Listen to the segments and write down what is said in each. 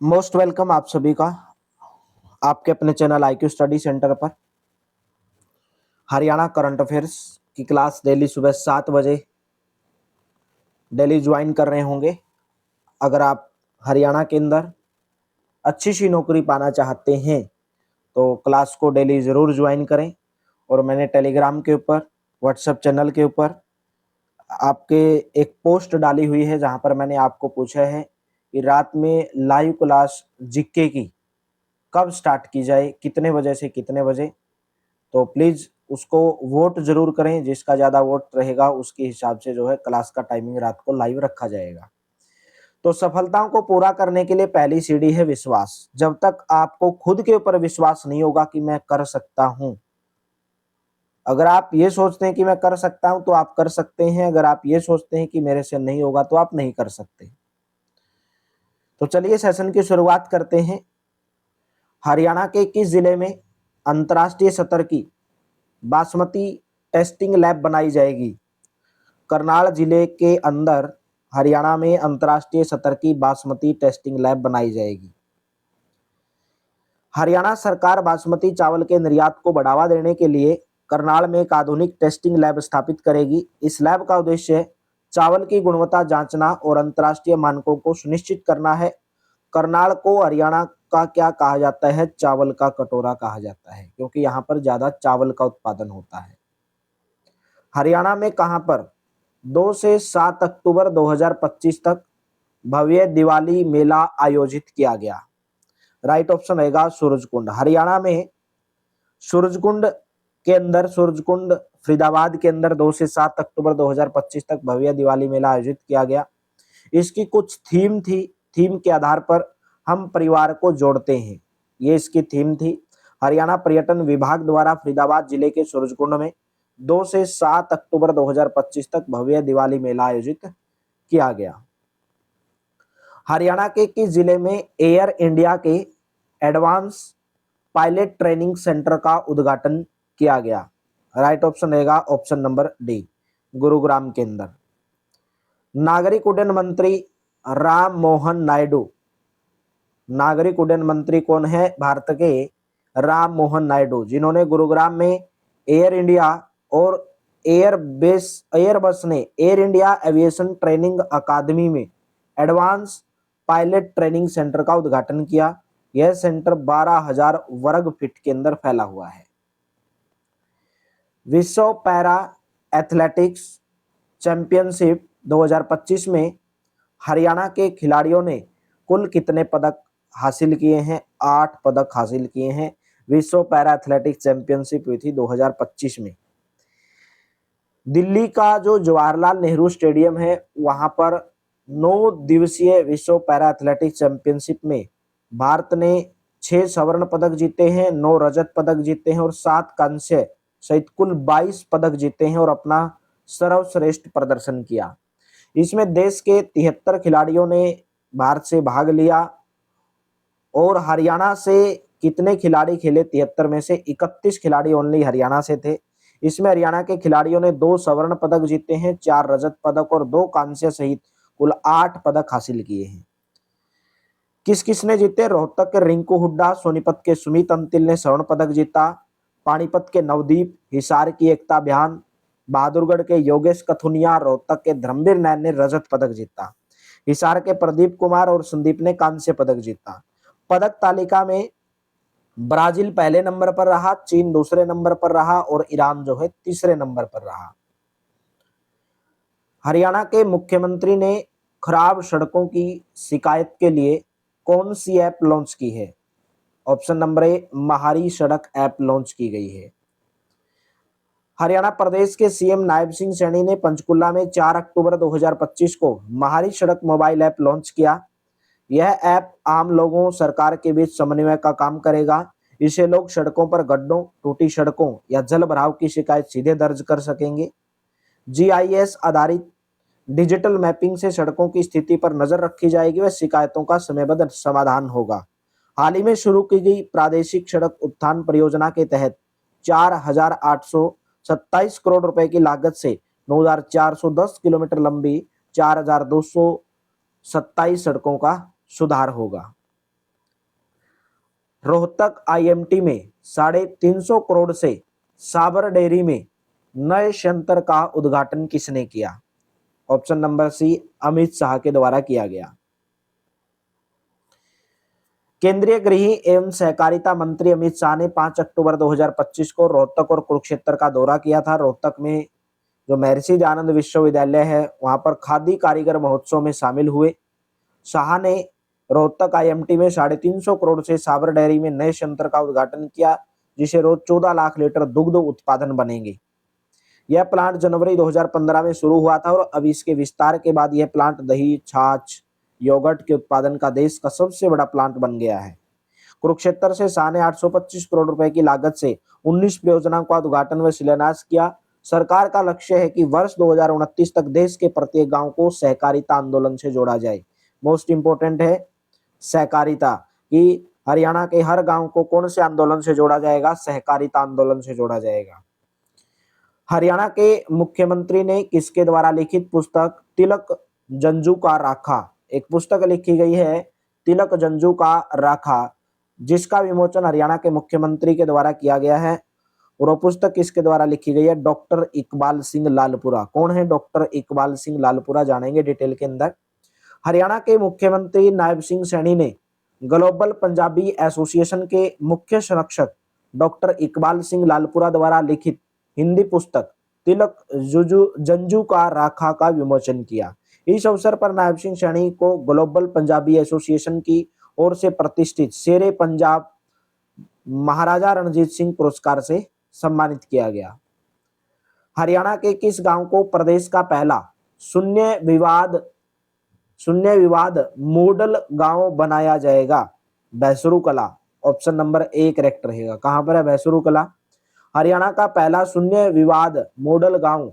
Most welcome आप सभी का आपके अपने चैनल IQ स्टडी सेंटर पर। हरियाणा करंट अफेयर्स की क्लास डेली सुबह 7 बजे डेली ज्वाइन कर रहे होंगे। अगर आप हरियाणा के अंदर अच्छी सी नौकरी पाना चाहते हैं तो क्लास को डेली ज़रूर ज्वाइन करें। और मैंने टेलीग्राम के ऊपर, व्हाट्सएप चैनल के ऊपर आपके एक पोस्ट डाली हुई है जहां पर मैंने आपको पूछा है कि रात में लाइव क्लास जीके की कब स्टार्ट की जाए, कितने बजे से कितने बजे। तो प्लीज़ उसको वोट ज़रूर करें, जिसका ज़्यादा वोट रहेगा उसके हिसाब से जो है क्लास का टाइमिंग रात को लाइव रखा जाएगा। तो सफलताओं को पूरा करने के लिए पहली सीढ़ी है विश्वास। जब तक आपको खुद के ऊपर विश्वास नहीं होगा कि मैं कर सकता हूँ, अगर आप ये सोचते हैं कि मैं कर सकता हूँ तो आप कर सकते हैं, अगर आप ये सोचते हैं कि मेरे से नहीं होगा तो आप नहीं कर सकते। तो चलिए सेशन की शुरुआत करते हैं। हरियाणा के किस जिले में अंतर्राष्ट्रीय स्तर की बासमती टेस्टिंग लैब बनाई जाएगी? करनाल जिले के अंदर हरियाणा में अंतर्राष्ट्रीय स्तर की बासमती टेस्टिंग लैब बनाई जाएगी। हरियाणा सरकार बासमती चावल के निर्यात को बढ़ावा देने के लिए करनाल में एक आधुनिक टेस्टिंग लैब स्थापित करेगी। इस लैब का उद्देश्य चावल की गुणवत्ता जांचना और अंतर्राष्ट्रीय मानकों को सुनिश्चित करना है। करनाल को हरियाणा का क्या कहा जाता है? चावल का कटोरा कहा जाता है, क्योंकि यहाँ पर ज्यादा चावल का उत्पादन होता है। हरियाणा में कहां पर 2 से 7 अक्टूबर 2025 तक भव्य दिवाली मेला आयोजित किया गया? राइट ऑप्शन रहेगा सूरजकुंड। हरियाणा में सूरजकुंड के अंदर, सूरजकुंड फरीदाबाद के अंदर 2 से 7 अक्टूबर 2025 तक भव्य दिवाली मेला आयोजित किया गया। इसकी कुछ थीम थी। थीम के आधार पर हम परिवार को जोड़ते हैं, ये इसकी थीम थी। हरियाणा पर्यटन विभाग द्वारा फरीदाबाद जिले के सूरजकुंड में 2 से 7 अक्टूबर 2025 तक भव्य दिवाली मेला आयोजित किया गया। हरियाणा के किस जिले में एयर इंडिया के एडवांस पायलट ट्रेनिंग सेंटर का उद्घाटन किया गया? राइट ऑप्शन रहेगा ऑप्शन नंबर डी, गुरुग्राम के अंदर। नागरिक उड्डयन मंत्री राम मोहन नायडू, नागरिक उड्डयन मंत्री कौन है? भारत के राम मोहन नायडू, जिन्होंने गुरुग्राम में एयर इंडिया और एयरबस ने एयर इंडिया एविएशन ट्रेनिंग अकादमी में एडवांस पायलट ट्रेनिंग सेंटर का उद्घाटन किया। यह सेंटर 12,000 वर्ग फीट के अंदर फैला हुआ है। विश्व पैरा एथलेटिक्स चैंपियनशिप 2025 में हरियाणा के खिलाड़ियों ने कुल कितने पदक हासिल किए हैं? 8 पदक हासिल किए हैं। विश्व पैरा एथलेटिक्स चैंपियनशिप हुई थी 2025 में। दिल्ली का जो जवाहरलाल नेहरू स्टेडियम है, वहां पर 9 दिवसीय विश्व पैरा एथलेटिक्स चैंपियनशिप में भारत ने 6 स्वर्ण पदक जीते हैं, 9 रजत पदक जीते हैं और 7 कांस्य सहित कुल 22 पदक जीते हैं और अपना सर्वश्रेष्ठ प्रदर्शन किया। इसमें देश के 73 खिलाड़ियों ने भारत से भाग लिया। और हरियाणा से कितने खिलाड़ी खेले? 73 में से 31 खिलाड़ी ओनली हरियाणा से थे। इसमें हरियाणा के खिलाड़ियों ने 2 स्वर्ण पदक जीते हैं, 4 रजत पदक और 2 कांस्य सहित कुल 8 पदक हासिल किए हैं। किस किसने जीते? रोहतक के रिंकू हुड्डा, सोनीपत के सुमित अंतिल ने स्वर्ण पदक जीता, पानीपत के नवदीप, हिसार की एकता बयान, बहादुरगढ़ के योगेश कथुनिया, रोहतक के धर्मवीर नैन ने रजत पदक जीता। हिसार के प्रदीप कुमार और संदीप ने कांस्य पदक जीता। पदक तालिका में ब्राजील पहले नंबर पर रहा, चीन दूसरे नंबर पर रहा और ईरान जो है तीसरे नंबर पर रहा। हरियाणा के मुख्यमंत्री ने खराब सड़कों की शिकायत के लिए कौन सी ऐप लॉन्च की है? ऑप्शन नंबर ए, महारी सड़क ऐप लॉन्च की गई है। हरियाणा प्रदेश के सीएम नायब सिंह सैनी ने पंचकुला में 4 अक्टूबर 2025 को महारी सड़क मोबाइल ऐप लॉन्च किया। यह ऐप आम लोगों सरकार के बीच समन्वय का काम करेगा। इसे लोग सड़कों पर गड्ढों, टूटी सड़कों या जल भराव की शिकायत सीधे दर्ज कर सकेंगे। जीआईएस आधारित डिजिटल मैपिंग से सड़कों की स्थिति पर नजर रखी जाएगी व शिकायतों का समयबद्ध समाधान होगा। हाल ही में शुरू की गई प्रादेशिक सड़क उत्थान परियोजना के तहत 4,827 करोड़ रुपए की लागत से 9,410 किलोमीटर लंबी 4,227 सड़कों का सुधार होगा। रोहतक आईएमटी में 350 करोड़ से साबर डेयरी में नए संयंत्र का उद्घाटन किसने किया? Option number C, Amit Shah के द्वारा किया गया। केंद्रीय गृह एवं सहकारिता मंत्री अमित शाह ने 5 अक्टूबर 2025 को रोहतक और कुरुक्षेत्र का दौरा किया था। रोहतक में जो महर्षि दयानंद विश्वविद्यालय है वहां पर खादी कारीगर महोत्सव में शामिल हुए। शाह ने रोहतक आईएमटी में 350 करोड़ से साबर डेयरी में नए संयंत्र का उद्घाटन किया, जिसे रोज 14 लाख लीटर दुग्ध उत्पादन बनेंगे। यह प्लांट जनवरी 2015 में शुरू हुआ था और अब इसके विस्तार के बाद यह प्लांट दही, छाछ, योगर्ट के उत्पादन का देश का सबसे बड़ा प्लांट बन गया है। कुरुक्षेत्र से शाह ने 825 करोड़ रुपए की लागत से 19 परियोजनाओं का उद्घाटन व शिलान्यास किया। सरकार का लक्ष्य है कि वर्ष 2029 तक देश के प्रत्येक गांव को सहकारिता आंदोलन से जोड़ा जाए। मोस्ट इंपोर्टेंट है सहकारिता, कि हरियाणा के हर गांव को कौन से आंदोलन से जोड़ा जाएगा? सहकारिता आंदोलन से जोड़ा जाएगा। हरियाणा के मुख्यमंत्री ने किसके द्वारा लिखित पुस्तक तिलक जंजू का राखा, एक पुस्तक लिखी गई है तिलक जंजू का राखा, जिसका विमोचन हरियाणा के मुख्यमंत्री के द्वारा किया गया है। और वो पुस्तक किसके द्वारा लिखी गई है? डॉक्टर इकबाल सिंह लालपुरा। कौन है डॉक्टर इकबाल सिंह लालपुरा? जानेंगे डिटेल के अंदर। हरियाणा के मुख्यमंत्री नायब सिंह सैनी ने ग्लोबल पंजाबी एसोसिएशन के मुख्य संरक्षक डॉक्टर इकबाल सिंह लालपुरा द्वारा लिखित हिंदी पुस्तक तिलक जंजू का राखा का विमोचन किया। इस अवसर पर नायब सिंह सैनी को ग्लोबल पंजाबी एसोसिएशन की ओर से प्रतिष्ठित शेरे पंजाब महाराजा रणजीत सिंह पुरस्कार से सम्मानित किया गया। हरियाणा के किस गांव को प्रदेश का पहला शून्य विवाद मॉडल गांव बनाया जाएगा? भैंसरू कला। ऑप्शन नंबर ए करेक्ट रहेगा। कहां पर है भैंसरू कला? हरियाणा का पहला शून्य विवाद मॉडल गांव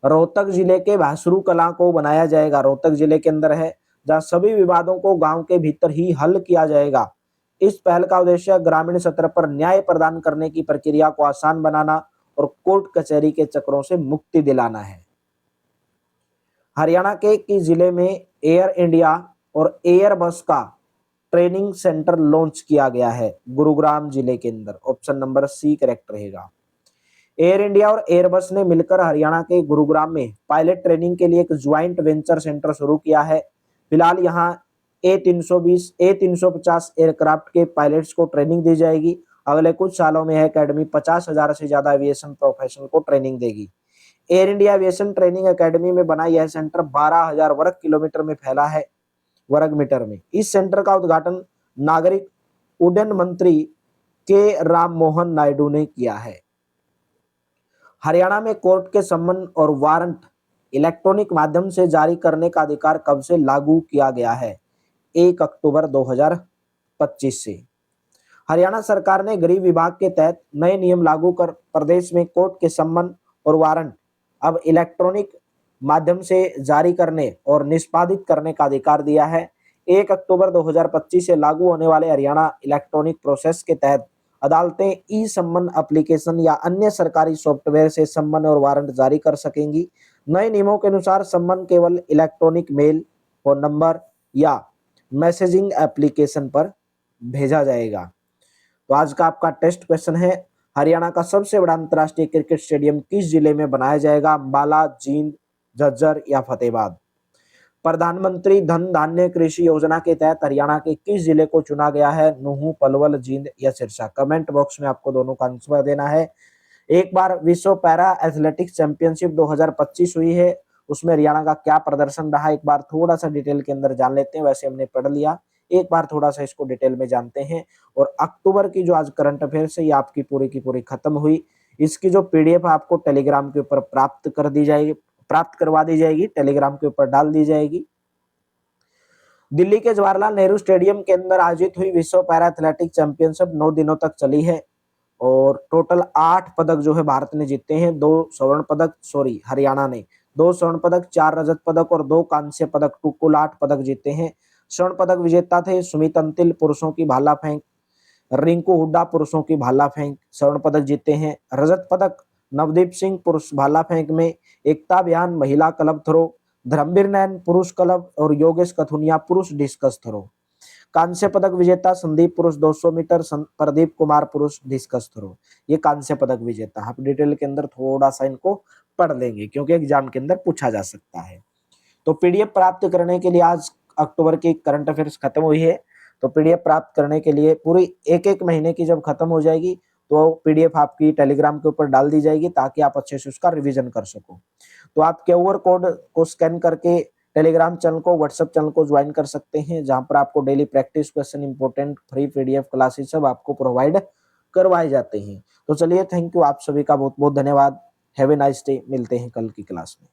रोहतक जिले के भैंसरू कला को बनाया जाएगा। रोहतक जिले के अंदर है, जहां सभी विवादों को गांव के भीतर ही हल किया जाएगा। इस पहल का उद्देश्य ग्रामीण स्तर पर न्याय प्रदान करने की प्रक्रिया को आसान बनाना और कोर्ट कचहरी के चक्रों से मुक्ति दिलाना है। हरियाणा के किस जिले में एयर इंडिया और एयरबस का ट्रेनिंग सेंटर लॉन्च किया गया है? गुरुग्राम जिले के अंदर। ऑप्शन नंबर सी करेक्ट रहेगा। एयर इंडिया और एयरबस ने मिलकर हरियाणा के गुरुग्राम में पायलट ट्रेनिंग के लिए एक ज्वाइंट वेंचर सेंटर शुरू किया है। फिलहाल यहां A320, A350 एयरक्राफ्ट के पायलट्स को ट्रेनिंग दी जाएगी। अगले कुछ सालों में यह एकेडमी 50,000 से ज्यादा एविएशन प्रोफेशनल को ट्रेनिंग देगी। Air India aviation training academy में बना यह सेंटर 12,000 वर्ग किलोमीटर में फैला है, वर्ग मीटर में। इस सेंटर का उद्घाटन नागरिक उड्डयन मंत्री के राम मोहन नायडू ने किया है। हरियाणा में कोर्ट के सम्मन और वारंट इलेक्ट्रॉनिक माध्यम से जारी करने का अधिकार कब से लागू किया गया है? 1 अक्टूबर 2025 से। हरियाणा सरकार ने गृह विभाग के तहत नए नियम लागू कर प्रदेश में कोर्ट के सम्मन और वारंट अब इलेक्ट्रॉनिक माध्यम से जारी करने और निष्पादित करने का अधिकार दिया है। 1 अक्टूबर 2025 से लागू होने वाले हरियाणा इलेक्ट्रॉनिक प्रोसेस के तहत अदालतें ई सम्मन एप्लीकेशन या अन्य सरकारी सॉफ्टवेयर से सम्मन और वारंट जारी कर सकेंगी। नए नियमों के अनुसार सम्मन केवल इलेक्ट्रॉनिक मेल, फोन नंबर या मैसेजिंग एप्लीकेशन पर भेजा जाएगा। तो आज का आपका टेस्ट क्वेश्चन है, हरियाणा का सबसे बड़ा अंतर्राष्ट्रीय क्रिकेट स्टेडियम किस जिले में बनाया जाएगा? अंबाला, जींद, झज्जर या फतेहाबाद? प्रधानमंत्री धन धान्य कृषि योजना के तहत हरियाणा के किस जिले को चुना गया है? नूहू, पलवल, जींद या सिरसा? कमेंट बॉक्स में आपको दोनों का आंसर देना है। एक बार विश्व पैरा एथलेटिक्स चैंपियनशिप 2025 हुई है, उसमें हरियाणा का क्या प्रदर्शन रहा, एक बार थोड़ा सा डिटेल के अंदर जान लेते हैं। वैसे हमने पढ़ लिया, एक बार थोड़ा सा इसको डिटेल में जानते हैं। और अक्टूबर की जो आज करंट अफेयर्स है ये आपकी पूरी की पूरी खत्म हुई। इसकी जो पीडीएफ आपको टेलीग्राम के ऊपर प्राप्त करवा दी जाएगी, टेलीग्राम के ऊपर डाल दी जाएगी। दिल्ली के जवाहरलाल नेहरू स्टेडियम के अंदर आयोजित हुई विश्व पैरा एथलेटिक्स चैंपियनशिप 9 दिनों तक चली है और टोटल 8 पदक जो है भारत ने जीते हैं। हरियाणा ने 2 स्वर्ण पदक, 4 रजत पदक और 2 कांस्य पदक, कुल 8 पदक जीते हैं। स्वर्ण पदक विजेता थे सुमित अंतिल पुरुषों की भाला फेंक, रिंकू हुड्डा पुरुषों की भाला फेंक स्वर्ण पदक जीते हैं। रजत पदक नवदीप सिंह पुरुष भाला फेंक में, एकता बयान महिला क्लब थ्रो, धर्मवीर नैन पुरुष क्लब और योगेश कथुनिया पुरुष डिस्कस थ्रो। कांस्य पदक विजेता संदीप पुरुष 200 मीटर, प्रदीप कुमार पुरुष डिस्कस थ्रो, ये कांस्य पदक विजेता। आप डिटेल के अंदर थोड़ा सा इनको पढ़ लेंगे क्योंकि एग्जाम के अंदर पूछा जा सकता है। तो पीडीएफ प्राप्त करने के लिए आज अक्टूबर की करंट अफेयर्स खत्म हुई है, तो पीडीएफ प्राप्त करने के लिए पूरी एक महीने की जब खत्म हो जाएगी तो पीडीएफ आपकी टेलीग्राम के ऊपर डाल दी जाएगी ताकि आप अच्छे से उसका रिवीजन कर सको। तो आप क्यूआर कोड को स्कैन करके टेलीग्राम चैनल को, व्हाट्सएप चैनल को ज्वाइन कर सकते हैं, जहां पर आपको daily practice question, important free PDF classes सब आपको प्रोवाइड करवाए जाते हैं। तो चलिए, थैंक यू, आप सभी का बहुत बहुत धन्यवाद। हैव ए नाइस डे, मिलते हैं कल की क्लास में।